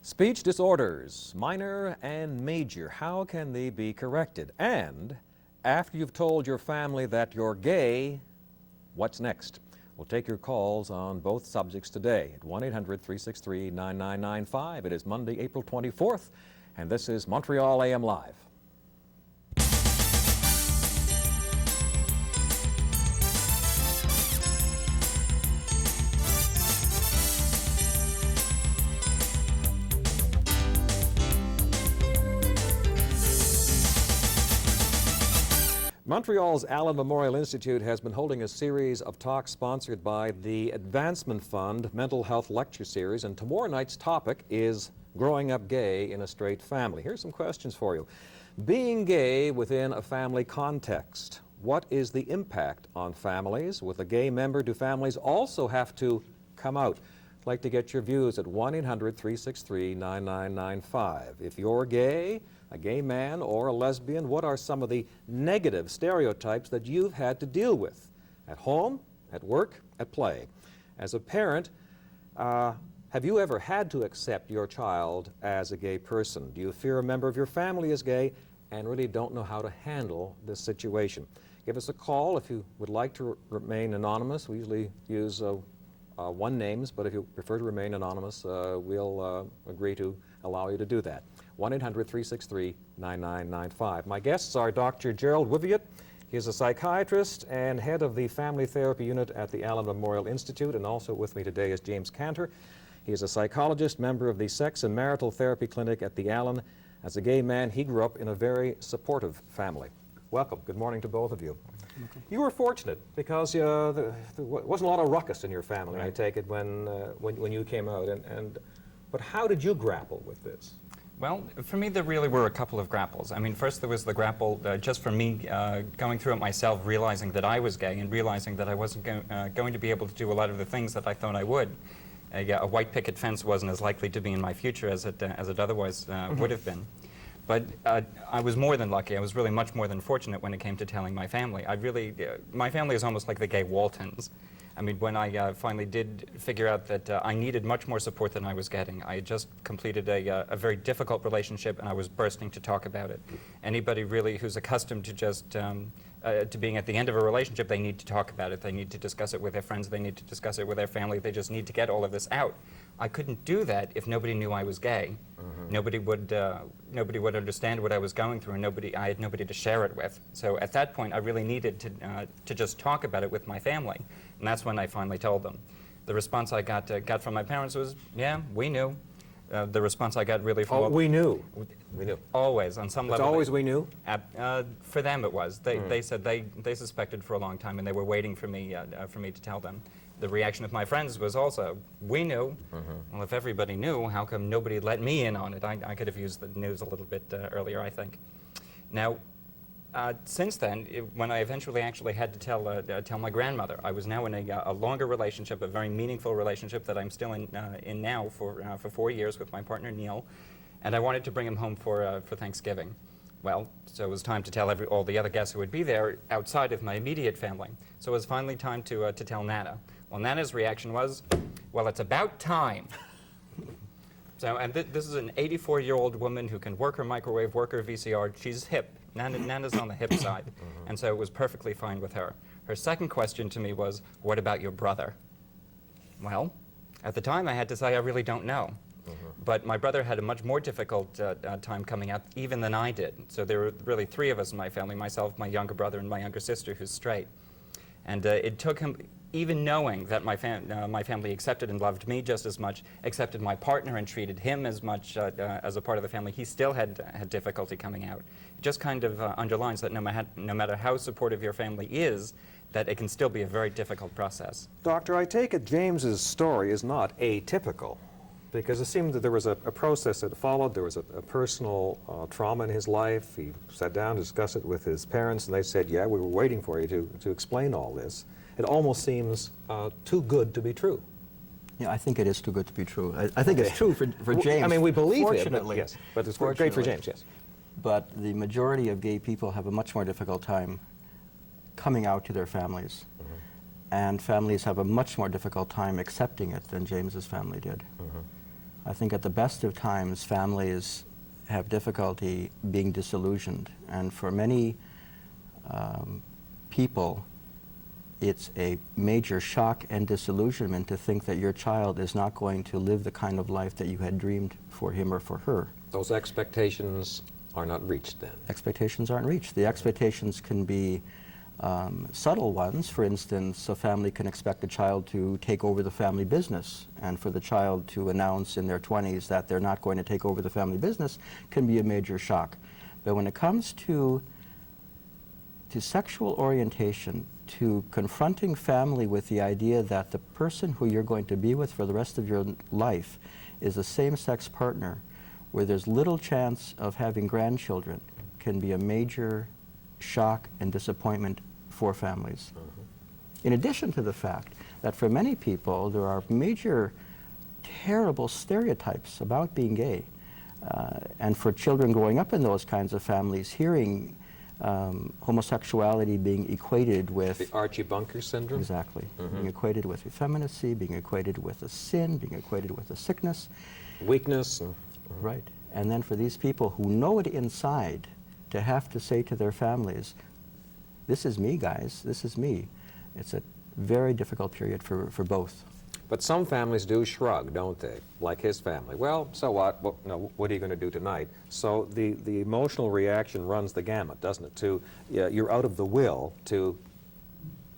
Speech disorders, minor and major, how can they be corrected? And after you've told your family that you're gay, what's next? We'll take your calls on both subjects today at 1-800-363-9995. It is Monday, April 24th, and this is Montreal AM Live. Montreal's Allan Memorial Institute has been holding a series of talks sponsored by the Advancement Fund Mental Health Lecture Series, and tomorrow night's topic is growing up gay in a straight family. Here's some questions for you. Being gay within a family context, what is the impact on families? With a gay member, do families also have to come out? I'd like to get your views at 1-800-363-9995. If you're gay, a gay man or a lesbian, what are some of the negative stereotypes that you've had to deal with at home, at work, at play? As a parent, have you ever had to accept your child as a gay person? Do you fear a member of your family is gay and really don't know how to handle this situation? Give us a call if you would like to remain anonymous. We usually use one names, but if you prefer to remain anonymous, we'll agree to allow you to do that. 1-800-363-9995. My guests are Dr. Gerald Wiviott. He is a psychiatrist and head of the family therapy unit at the Allan Memorial Institute, and also with me today is James Cantor. He is a psychologist, member of the sex and marital therapy clinic at the Allan. As a gay man, he grew up in a very supportive family. Welcome. Good morning to both of you. Okay. You were fortunate because there wasn't a lot of ruckus in your family, right. I take it, when you came out. But how did you grapple with this? Well, for me, there really were a couple of grapples. I mean, first there was the grapple just for me going through it myself, realizing that I was gay and realizing that I wasn't going to be able to do a lot of the things that I thought I would. A white picket fence wasn't as likely to be in my future as it otherwise would have been. But I was more than lucky. I was really much more than fortunate when it came to telling my family. My family is almost like the gay Waltons. I mean, when I finally did figure out that I needed much more support than I was getting, I had just completed a very difficult relationship and I was bursting to talk about it. Anybody really who's accustomed to just to being at the end of a relationship, they need to talk about it. They need to discuss it with their friends. They need to discuss it with their family. They just need to get all of this out. I couldn't do that if nobody knew I was gay. Mm-hmm. Nobody would understand what I was going through, and I had nobody to share it with. So at that point, I really needed to just talk about it with my family, and that's when I finally told them. The response I got from my parents was, "Yeah, we knew." The response I got really from... Oh, we knew. We knew. Always, on some level. It's always we knew? For them it was. They said they suspected for a long time, and they were waiting for me to tell them. The reaction of my friends was also, we knew. Mm-hmm. Well, if everybody knew, how come nobody let me in on it? I could have used the news a little bit earlier, I think. Now, since then, when I eventually actually had to tell my grandmother, I was now in a longer relationship, a very meaningful relationship that I'm still in now for 4 years with my partner Neil, and I wanted to bring him home for Thanksgiving. Well, so it was time to tell all the other guests who would be there outside of my immediate family. So it was finally time to tell Nana. Well, Nana's reaction was, well, it's about time. So, and this is an 84-year-old woman who can work her microwave, work her VCR. She's hip. Nana's on the hip side. Mm-hmm. And so it was perfectly fine with her. Her second question to me was, what about your brother? Well, at the time I had to say I really don't know. Mm-hmm. But my brother had a much more difficult time coming out even than I did. So there were really 3 of us in my family, myself, my younger brother, and my younger sister who's straight. And it took him, even knowing that my family accepted and loved me just as much, accepted my partner and treated him as much as a part of the family, he still had difficulty coming out. It just kind of underlines that no matter how supportive your family is, that it can still be a very difficult process. Doctor, I take it James's story is not atypical, because it seemed that there was a process that followed. There was a personal trauma in his life. He sat down to discuss it with his parents, and they said, yeah, we were waiting for you to explain all this. It almost seems too good to be true. Yeah, I think it is too good to be true. I think it's true for James. I mean, we believe it, yes, but it's great for James, yes. But the majority of gay people have a much more difficult time coming out to their families. Mm-hmm. And families have a much more difficult time accepting it than James's family did. Mm-hmm. I think at the best of times, families have difficulty being disillusioned. And for many people, it's a major shock and disillusionment to think that your child is not going to live the kind of life that you had dreamed for him or for her. Those expectations are not reached then. Expectations aren't reached. The expectations can be subtle ones. For instance, a family can expect a child to take over the family business, and for the child to announce in their 20s that they're not going to take over the family business can be a major shock. But when it comes to sexual orientation, to confronting family with the idea that the person who you're going to be with for the rest of your life is a same-sex partner, where there's little chance of having grandchildren, can be a major shock and disappointment for families. In addition to the fact that for many people there are major terrible stereotypes about being gay, and for children growing up in those kinds of families, hearing homosexuality being equated with The Archie Bunker syndrome? exactly, being equated with effeminacy, being equated with a sin, being equated with a sickness. Weakness. Right. And then for these people who know it inside to have to say to their families, this is me, guys, this is me. It's a very difficult period for both. But some families do shrug, don't they? Like his family. Well, so what? Well, no, what are you going to do tonight? So the emotional reaction runs the gamut, doesn't it? To you're out of the will to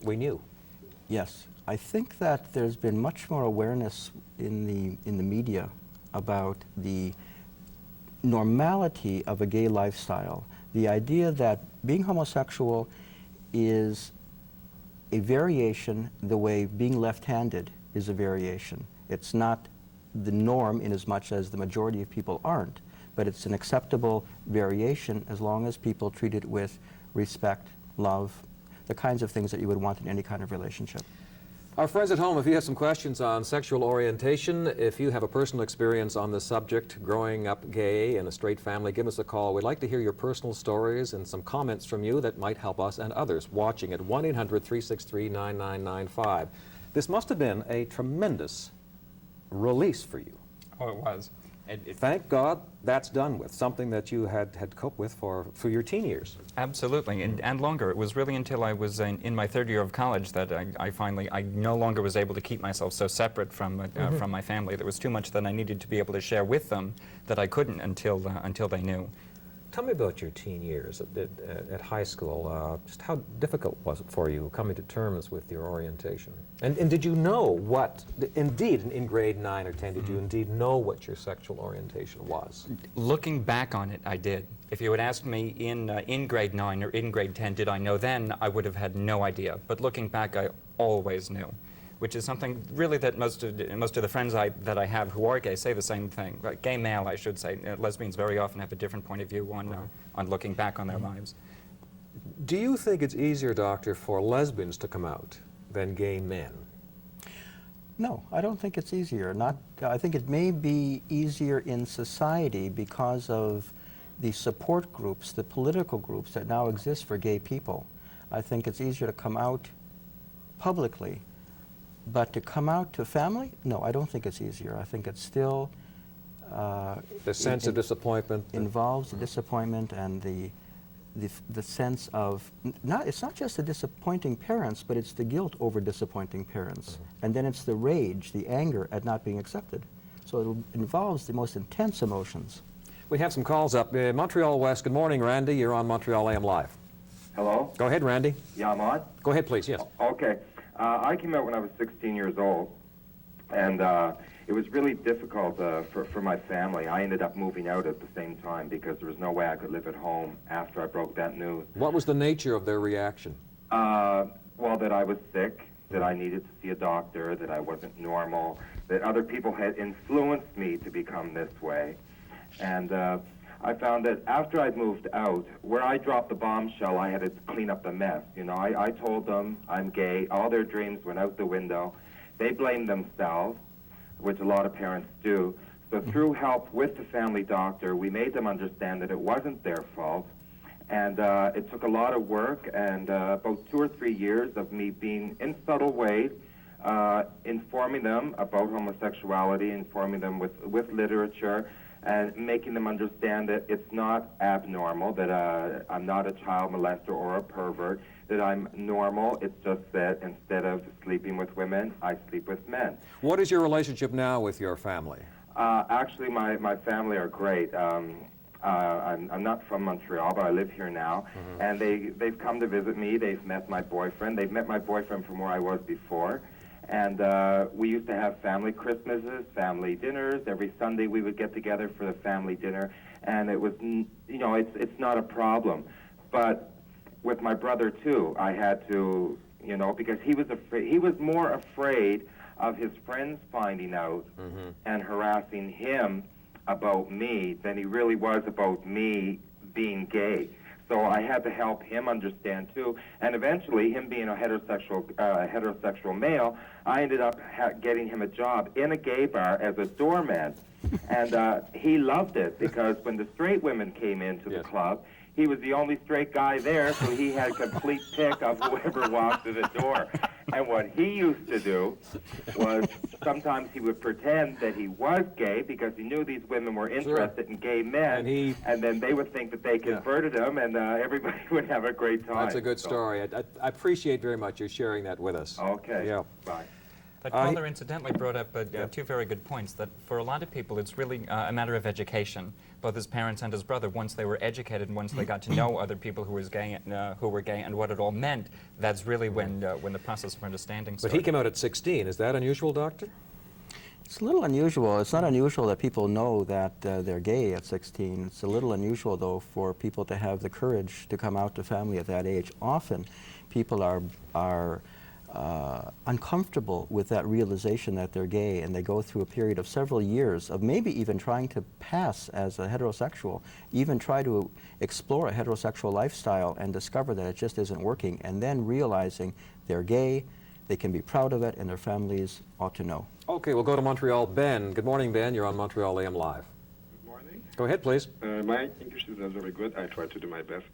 we knew. Yes. I think that there's been much more awareness in the media about the normality of a gay lifestyle. The idea that being homosexual is a variation the way being left-handed is a variation. It's not the norm in as much as the majority of people aren't, but it's an acceptable variation as long as people treat it with respect, love, the kinds of things that you would want in any kind of relationship. Our friends at home, if you have some questions on sexual orientation, if you have a personal experience on the subject, growing up gay in a straight family, give us a call. We'd like to hear your personal stories and some comments from you that might help us and others watching at 1-800-363-9995. This must have been a tremendous release for you. Oh, it was. Thank God that's done with, something that you had coped with for your teen years. Absolutely, and longer. It was really until I was in my third year of college that I no longer was able to keep myself so separate from my family. There was too much that I needed to be able to share with them that I couldn't until they knew. Tell me about your teen years at high school. Just how difficult was it for you coming to terms with your orientation? And did you know what, indeed, in grade 9 or 10, did you indeed know what your sexual orientation was? Looking back on it, I did. If you had asked me in grade 9 or in grade 10, did I know then, I would have had no idea. But looking back, I always knew, which is something really that most of the friends that I have who are gay say the same thing. Like gay male, I should say. Lesbians very often have a different point of view on looking back on their lives. Do you think it's easier, Doctor, for lesbians to come out than gay men? No, I don't think it's easier. I think it may be easier in society because of the support groups, the political groups that now exist for gay people. I think it's easier to come out publicly. But to come out to family, no, I don't think it's easier. I think it's still The sense of disappointment? Involves the disappointment and the sense of, it's not just the disappointing parents, but it's the guilt over disappointing parents. And then it's the rage, the anger at not being accepted. So it involves the most intense emotions. We have some calls up. Montreal West, good morning, Randy. You're on Montreal AM Live. Hello? Go ahead, Randy. Yeah, I'm on? Go ahead, please, yes. Okay. I came out when I was 16 years old, and it was really difficult for my family. I ended up moving out at the same time because there was no way I could live at home after I broke that news. What was the nature of their reaction? Well, that I was sick, that I needed to see a doctor, that I wasn't normal, that other people had influenced me to become this way. And I found that after I'd moved out, where I dropped the bombshell, I had to clean up the mess. You know, I told them I'm gay. All their dreams went out the window. They blamed themselves, which a lot of parents do. So through help with the family doctor, we made them understand that it wasn't their fault. And it took a lot of work and about 2 or 3 years of me being, in subtle ways, informing them about homosexuality, informing them with literature, and making them understand that it's not abnormal, that I'm not a child molester or a pervert, that I'm normal. It's just that instead of sleeping with women, I sleep with men. What is your relationship now with your family? Actually, my family are great. I'm not from Montreal, but I live here now, and they've come to visit me. They've met my boyfriend. They've met my boyfriend from where I was before, and we used to have family Christmases, family dinners. Every Sunday we would get together for the family dinner, and it was, it's not a problem. But with my brother too, I had to, because he was afraid. He was more afraid of his friends finding out and harassing him about me than he really was about me being gay. So I had to help him understand too. And eventually, him being a heterosexual male, I ended up getting him a job in a gay bar as a doorman. And he loved it because when the straight women came into the club, he was the only straight guy there, so he had complete pick of whoever walked to the door. And what he used to do was sometimes he would pretend that he was gay because he knew these women were interested in gay men, and then they would think that they converted him, and everybody would have a great time. That's a good story. I appreciate very much you sharing that with us. Okay. Yeah. Bye. That caller incidentally brought up two very good points, that for a lot of people it's really a matter of education. Both his parents and his brother, once they were educated and once they got to know other people who were gay and what it all meant, that's really when the process of understanding started. But he came out at 16. Is that unusual, Doctor? It's a little unusual. It's not unusual that people know that they're gay at 16. It's a little unusual, though, for people to have the courage to come out to family at that age. Often, people are uncomfortable with that realization that they're gay, and they go through a period of several years of maybe even trying to pass as a heterosexual, even try to explore a heterosexual lifestyle and discover that it just isn't working, and then realizing they're gay, they can be proud of it, and their families ought to know. Okay, we'll go to Montreal. Ben. Good morning, Ben. You're on Montreal AM Live. Good morning. Go ahead, please. My English is not very good. I try to do my best.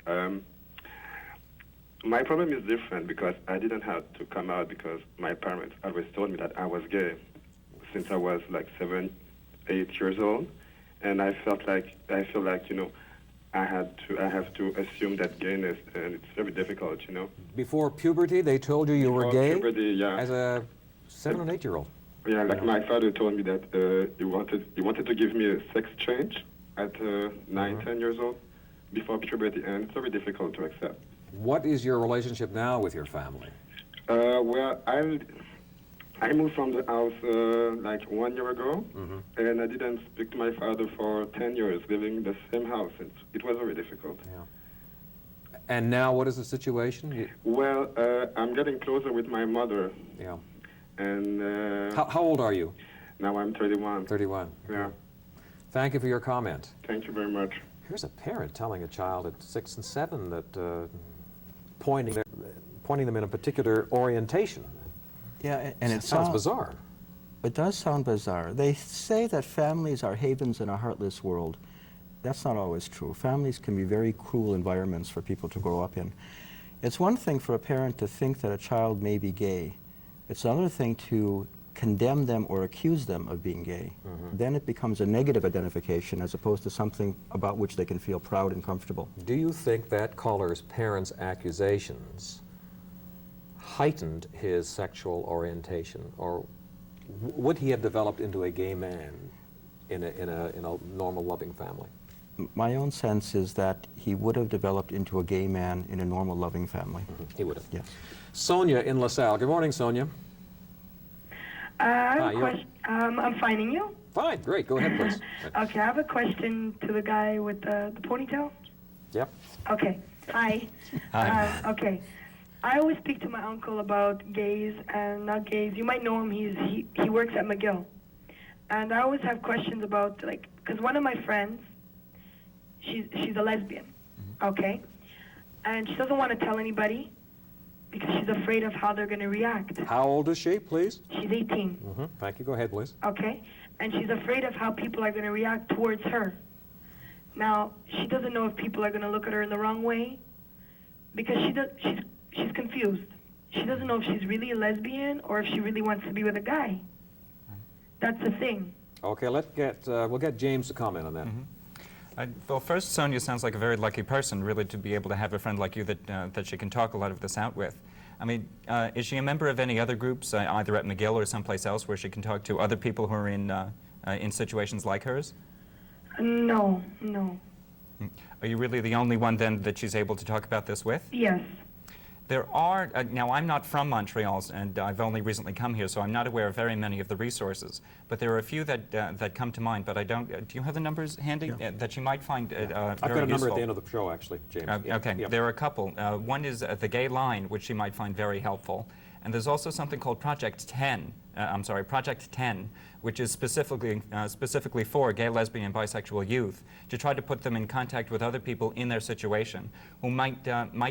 My problem is different because I didn't have to come out because my parents always told me that I was gay since I was like 7, 8 years old, and I feel like I have to assume that gayness, and it's very difficult, Before puberty, they told you were gay? Puberty, yeah. As a 7 or 8-year-old? Yeah, like my father told me that he wanted to give me a sex change at 9, 10 years old before puberty, and it's very difficult to accept. What is your relationship now with your family? Well, I moved from the house like 1 year ago, and I didn't speak to my father for 10 years, living in the same house. It was very difficult. Yeah. And now what is the situation? Well, I'm getting closer with my mother. Yeah. And how old are you? Now I'm 31. 31. Yeah. Thank you for your comment. Thank you very much. Here's a parent telling a child at 6 and 7 that pointing them in a particular orientation. Yeah, and it sounds bizarre. It does sound bizarre. They say that families are havens in a heartless world. That's not always true. Families can be very cruel environments for people to grow up in. It's one thing for a parent to think that a child may be gay. It's another thing to condemn them or accuse them of being gay. Then it becomes a negative identification as opposed to something about which they can feel proud and comfortable. Do you think that caller's parents' accusations heightened his sexual orientation, or would he have developed into a gay man in a normal, loving family? My own sense is that he would have developed into a gay man in a normal, loving family. He would have. Yes. Sonia in LaSalle. Good morning, Sonia. I have a question. I'm finding you. Fine, great. Go ahead, please. Okay, I have a question to the guy with the ponytail. Yep. Okay. Hi. Hi. Okay. I always speak to my uncle about gays and not gays. You might know him. He works at McGill, and I always have questions about, like, because one of my friends, she's a lesbian, okay, and she doesn't want to tell anybody because she's afraid of how they're going to react. How old is she, please? She's 18. Thank you. Go ahead, please. Okay, and she's afraid of how people are going to react towards her. Now, she doesn't know if people are going to look at her in the wrong way because she's confused. she doesn't know if she's really a lesbian or if she really wants to be with a guy. That's the thing. Okay, we'll get James to comment on that. Well, first, Sonia sounds like a very lucky person, really, to be able to have a friend like you that she can talk a lot of this out with. I mean, is she a member of any other groups, either at McGill or someplace else, where she can talk to other people who are in situations like hers? No. Are you really the only one, then, that she's able to talk about this with? Yes. There are, now I'm not from Montreal, and I've only recently come here, so I'm not aware of very many of the resources. But there are a few that come to mind, but I don't, do you have the numbers handy? That you might find very useful? I've got a number at the end of the show, actually, James. Okay, Yep. there are a couple. One is the Gay Line, which she might find very helpful. And there's also something called Project 10, which is specifically for gay, lesbian, and bisexual youth, to try to put them in contact with other people in their situation who might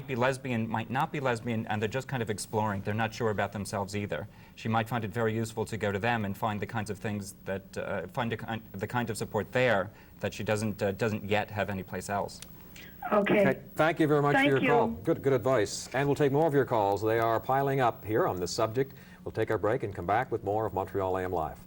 be lesbian, might not be lesbian, and they're just kind of exploring. They're not sure about themselves either. She might find it very useful to go to them and find the kinds of things that, the kind of support there that she doesn't yet have anyplace else. Okay. Thank you very much for your Thank call. you. Good advice. And we'll take more of your calls. They are piling up here on this subject. We'll take our break and come back with more of Montreal AM Live.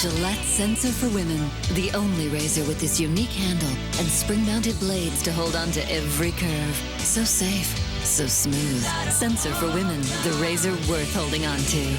Gillette Sensor for Women, the only razor with this unique handle and spring-mounted blades to hold on to every curve. So safe, so smooth. Sensor for Women, the razor worth holding on to.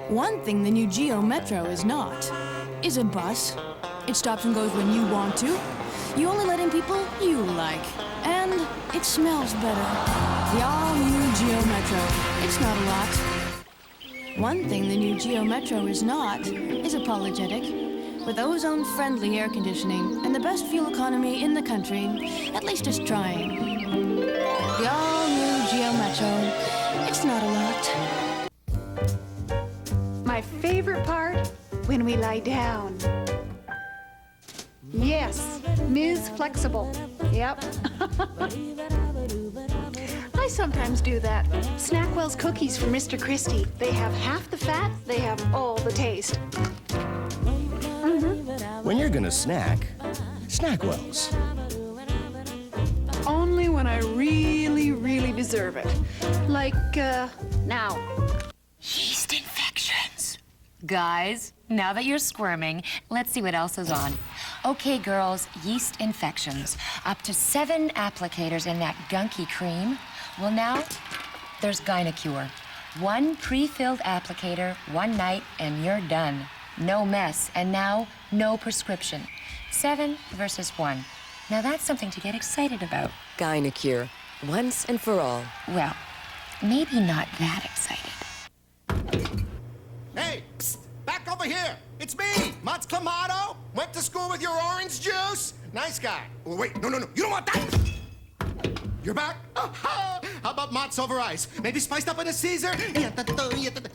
One thing the new Geo Metro is not is a bus. It stops and goes when you want to. You only let in people you like. And it smells better. The all-new Geo Metro. It's not a lot. One thing the new Geo Metro is not is apologetic. With ozone-friendly air conditioning and the best fuel economy in the country, at least it's trying. The all-new Geo Metro. It's not a lot. My favorite part, when we lie down. Yes, Ms. Flexible. Yep. I sometimes do that. Snackwell's cookies from Mr. Christie. They have half the fat, they have all the taste. When you're gonna snack, Snackwell's. Only when I really, really deserve it. Like, now. Yeast infections. Guys, now that you're squirming, let's see what else is on. Okay, girls, yeast infections. Up to 7 applicators in that gunky cream. Well, now, there's Gynacure. 1 pre-filled applicator, 1 night, and you're done. No mess, and now, no prescription. 7 versus 1. Now that's something to get excited about. Gynacure, once and for all. Well, maybe not that excited. Hey, psst, back over here. It's me, Mats Clamato. Went to school with your orange juice. Nice guy. Oh, wait, no, you don't want that. You're back? How about Mott's over ice? Maybe spiced up with a Caesar?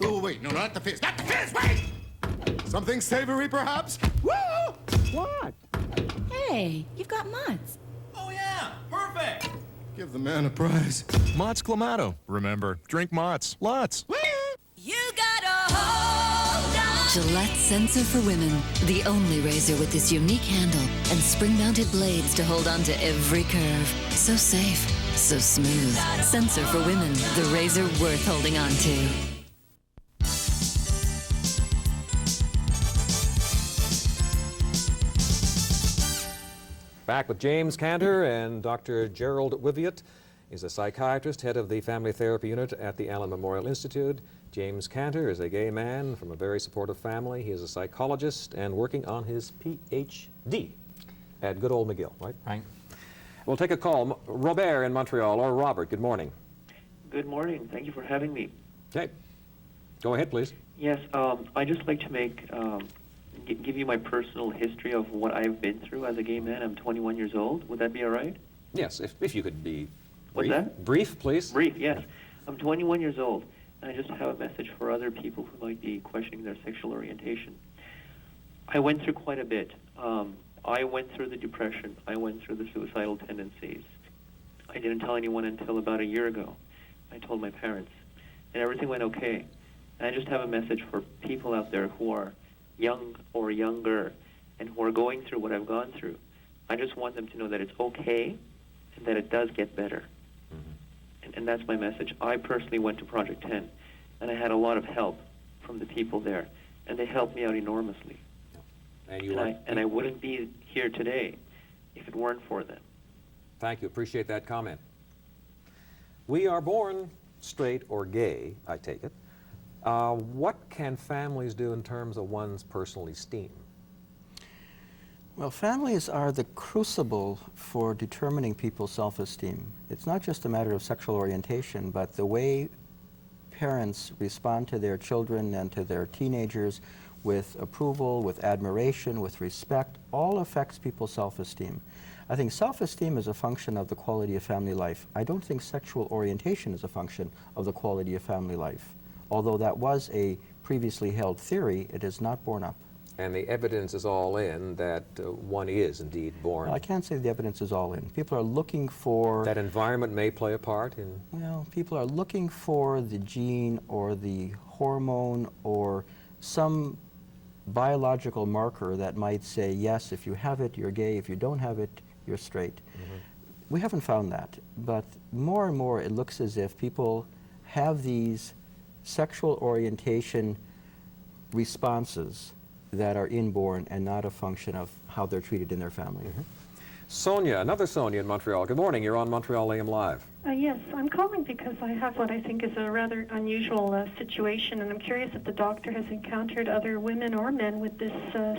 Oh, wait, no, not the fizz. Not the fizz, wait! Something savory, perhaps? Woo! What? Hey, you've got Mott's. Oh, yeah, perfect. Give the man a prize. Mott's Clamato. Remember, drink Mott's. Lots. You gotta hold on. Gillette Sensor for Women, the only razor with this unique handle and spring-mounted blades to hold on to every curve. So safe, so smooth. Sensor for Women, the razor worth holding on to. Back with James Cantor and Dr. Gerald Wiviott. He's a psychiatrist, head of the family therapy unit at the Allan Memorial Institute. James Cantor is a gay man from a very supportive family. He is a psychologist and working on his Ph.D. at good old McGill, right? Right. We'll take a call. Robert in Montreal, or Robert, good morning. Good morning. Thank you for having me. Okay. Go ahead, please. Yes, I'd just like to give you my personal history of what I've been through as a gay man. I'm 21 years old. Would that be all right? Yes, if you could be What's brief. that? Brief, please. Brief, yes. I'm 21 years old, and I just have a message for other people who might be questioning their sexual orientation. I went through quite a bit. I went through the depression. I went through the suicidal tendencies. I didn't tell anyone until about a year ago. I told my parents, and everything went okay. And I just have a message for people out there who are young or younger and who are going through what I've gone through. I just want them to know that it's okay and that it does get better. And that's my message. I personally went to Project 10, and I had a lot of help from the people there, and they helped me out enormously. And I wouldn't be here today if it weren't for them. Thank you. Appreciate that comment. We are born straight or gay, I take it. What can families do in terms of one's personal esteem? Well, families are the crucible for determining people's self-esteem. It's not just a matter of sexual orientation, but the way parents respond to their children and to their teenagers with approval, with admiration, with respect, all affects people's self-esteem. I think self-esteem is a function of the quality of family life. I don't think sexual orientation is a function of the quality of family life. Although that was a previously held theory, it is not borne up. And the evidence is all in that one is indeed born. Well, I can't say the evidence is all in. People are looking for... That environment may play a part in... Well, people are looking for the gene or the hormone or some biological marker that might say, yes, if you have it, you're gay. If you don't have it, you're straight. We haven't found that. But more and more, it looks as if people have these sexual orientation responses that are inborn and not a function of how they're treated in their family. Sonia, another Sonia in Montreal. Good morning. You're on Montreal AM Live. Yes, I'm calling because I have what I think is a rather unusual situation, and I'm curious if the doctor has encountered other women or men with this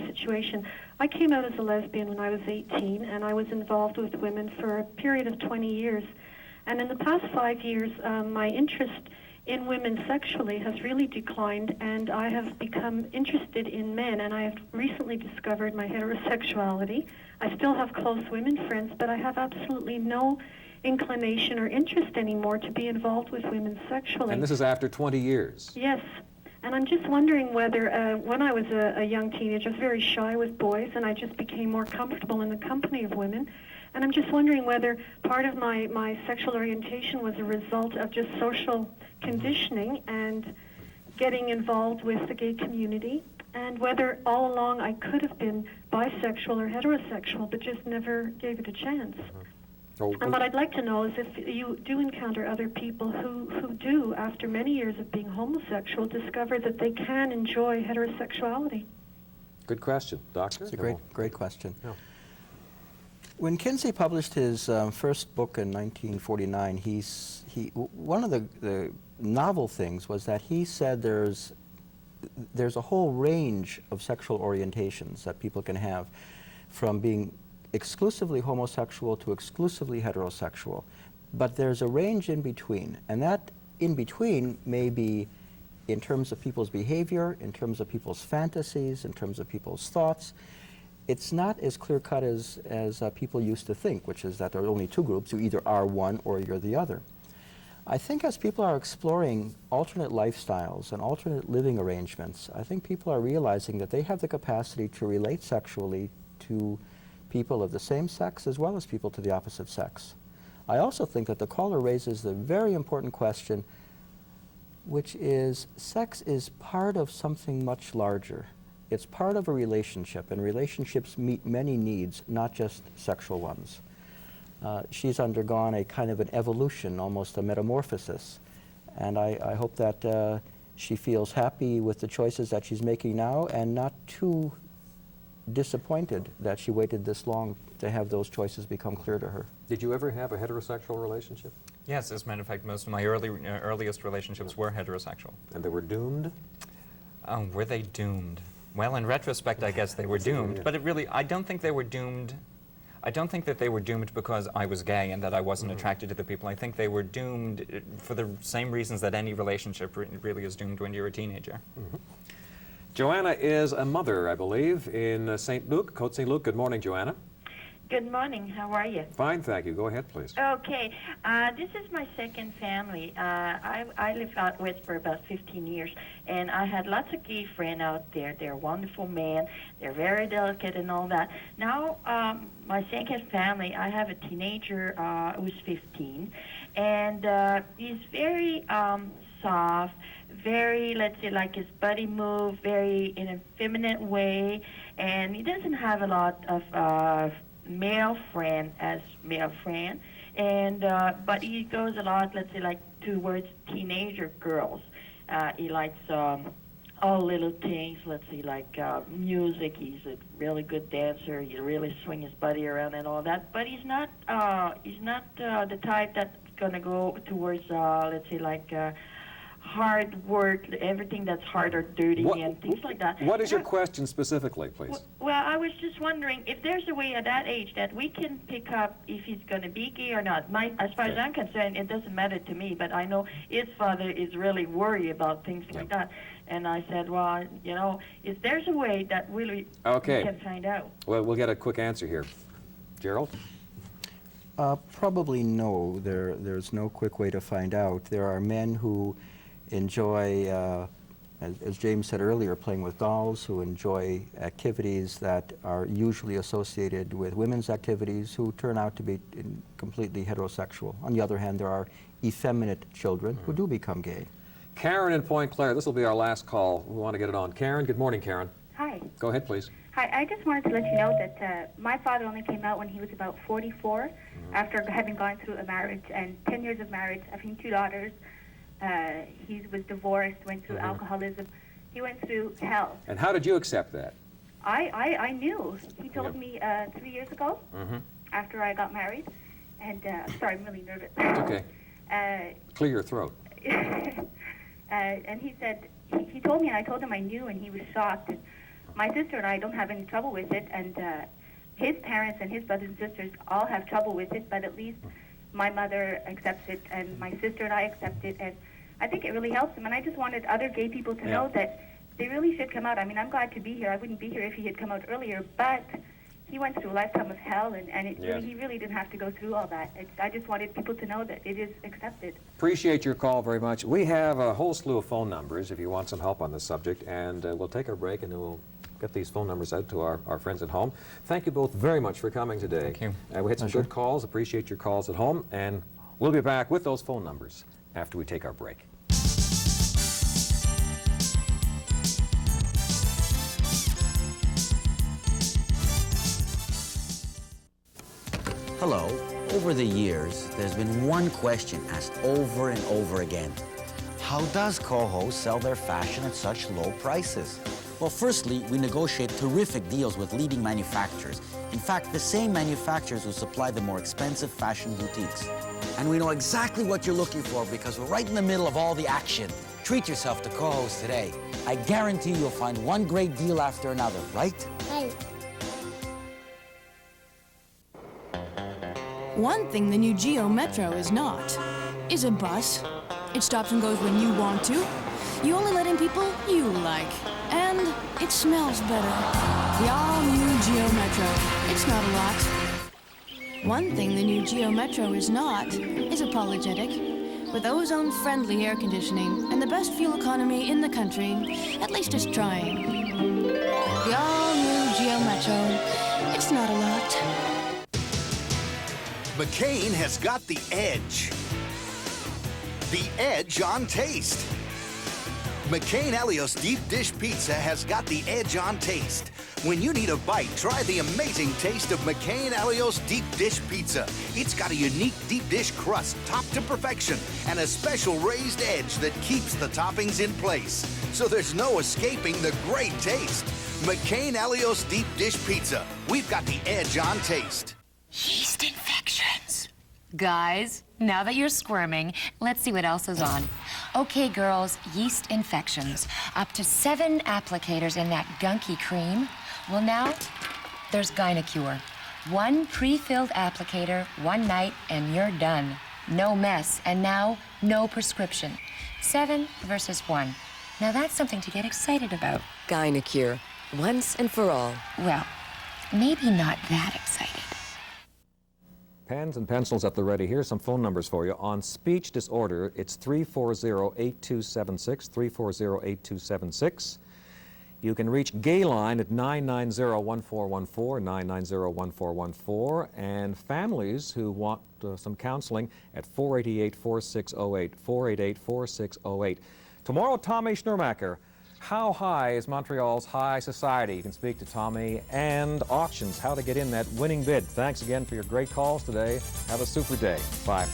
situation. I came out as a lesbian when I was 18, and I was involved with women for a period of 20 years. And in the past 5 years, my interest in women sexually has really declined, and I have become interested in men, and I have recently discovered my heterosexuality. I still have close women friends, but I have absolutely no inclination or interest anymore to be involved with women sexually. And this is after 20 years. Yes. And I'm just wondering whether, when I was a young teenager, I was very shy with boys, and I just became more comfortable in the company of women. And I'm just wondering whether part of my sexual orientation was a result of just social conditioning and getting involved with the gay community, and whether all along I could have been bisexual or heterosexual, but just never gave it a chance. And what I'd like to know is if you do encounter other people who do, after many years of being homosexual, discover that they can enjoy heterosexuality. Good question. Doctor? It's a great question. Yeah. When Kinsey published his first book in 1949, one of the novel things was that he said there's a whole range of sexual orientations that people can have, from being exclusively homosexual to exclusively heterosexual. But there's a range in between, and that in between may be in terms of people's behavior, in terms of people's fantasies, in terms of people's thoughts. It's not as clear-cut as people used to think, which is that there are only two groups. You either are one or you're the other. I think as people are exploring alternate lifestyles and alternate living arrangements, I think people are realizing that they have the capacity to relate sexually to people of the same sex as well as people to the opposite sex. I also think that the caller raises the very important question, which is sex is part of something much larger. It's part of a relationship, and relationships meet many needs, not just sexual ones. She's undergone a kind of an evolution, almost a metamorphosis, and I hope that she feels happy with the choices that she's making now and not too disappointed that she waited this long to have those choices become clear to her. Did you ever have a heterosexual relationship? Yes, as a matter of fact, most of my earliest relationships were heterosexual. And they were doomed? Were they doomed? Well, in retrospect, I guess they were doomed, but I don't think they were doomed. I don't think that they were doomed because I was gay and that I wasn't attracted to the people. I think they were doomed for the same reasons that any relationship really is doomed when you're a teenager. Joanna is a mother, I believe, in St. Luc, Côte St. Luc. Good morning, Joanna. Good morning. How are you? Fine, thank you. Go ahead, please. Okay. This is my second family. I lived out west for about 15 years, and I had lots of gay friends out there. They're wonderful men. They're very delicate and all that. Now, my second family, I have a teenager who's 15, and he's very soft, very, let's say, like his body move, very in a feminine way, and he doesn't have a lot of male friend, and but he goes a lot, let's say, like towards teenager girls. He likes all little things, let's say, like music. He's a really good dancer. He really swings his body around and all that. But he's not the type that's gonna go towards let's say, like hard work, everything that's hard or dirty and things like that. What is your question specifically, please? Well, I was just wondering if there's a way at that age that we can pick up if he's going to be gay or not. As far as I'm concerned, it doesn't matter to me, but I know his father is really worried about things like that. And I said, well, you know, if there's a way that we can find out. Well, we'll get a quick answer here. Gerald? Probably no. There's no quick way to find out. There are men who enjoy, as James said earlier, playing with dolls, who enjoy activities that are usually associated with women's activities, who turn out to be completely heterosexual. On the other hand, there are effeminate children who do become gay. Karen in Point Claire, this will be our last call. We want to get it on. Karen, good morning, Karen. Hi. Go ahead, please. Hi, I just wanted to let you know that my father only came out when he was about 44, after having gone through a marriage, and 10 years of marriage, having 2 daughters. He was divorced, went through alcoholism. He went through hell. And how did you accept that? I knew. He told me 3 years ago, after I got married. And, sorry, I'm really nervous. It's okay. Clear your throat. And he said, he told me, and I told him I knew, and he was shocked. And my sister and I don't have any trouble with it, and his parents and his brothers and sisters all have trouble with it, but at least my mother accepts it, and my sister and I accept it, and I think it really helps them. And I just wanted other gay people to know that they really should come out. I mean, I'm glad to be here. I wouldn't be here if he had come out earlier, but he went through a lifetime of hell, and he really didn't have to go through all that. I just wanted people to know that it is accepted. Appreciate your call very much. We have a whole slew of phone numbers if you want some help on this subject, and we'll take our break, and then we'll get these phone numbers out to our friends at home. Thank you both very much for coming today. Thank you. We had some good calls. Appreciate your calls at home, and we'll be back with those phone numbers after we take our break. Hello. Over the years, there's been one question asked over and over again. How does Coho sell their fashion at such low prices? Well, firstly, we negotiate terrific deals with leading manufacturers. In fact, the same manufacturers who supply the more expensive fashion boutiques. And we know exactly what you're looking for because we're right in the middle of all the action. Treat yourself to Coho's today. I guarantee you'll find one great deal after another, right? Right. One thing the new Geo Metro is not is a bus. It stops and goes when you want to. You only let in people you like. And it smells better. The all-new Geo Metro. It's not a lot. One thing the new Geo Metro is not is apologetic. With ozone-friendly air conditioning and the best fuel economy in the country, at least it's trying. The all-new Geo Metro. It's not a lot. McCain has got the edge. The edge on taste. McCain Elios Deep Dish Pizza has got the edge on taste. When you need a bite, try the amazing taste of McCain Elios Deep Dish Pizza. It's got a unique deep dish crust, topped to perfection, and a special raised edge that keeps the toppings in place. So there's no escaping the great taste. McCain Elios Deep Dish Pizza. We've got the edge on taste. Yeast infections. Guys, now that you're squirming, let's see what else is on. Okay, girls, yeast infections. Up to 7 applicators in that gunky cream. Well, now, there's Gynacure. One pre-filled applicator, one night, and you're done. No mess, and now, no prescription. 7 versus 1. Now that's something to get excited about. Gynecure, once and for all. Well, maybe not that excited. Pens and pencils at the ready. Here's some phone numbers for you. On speech disorder, it's 340-8276, 340-8276. You can reach Gayline at 990-1414, 990-1414, and families who want some counseling at 488-4608, 488-4608. Tomorrow, Tommy Schnurmacher. How high is Montreal's high society? You can speak to Tommy. And auctions, how to get in that winning bid. Thanks again for your great calls today. Have a super day. Bye.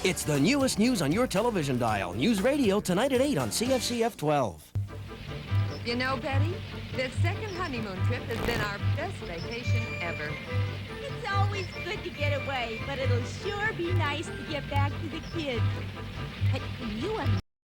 It's the newest news on your television dial. News Radio tonight at 8 on CFCF 12. You know, Betty, this second honeymoon trip has been our best vacation ever. It's always good to get away, but it'll sure be nice to get back to the kids. But can you imagine?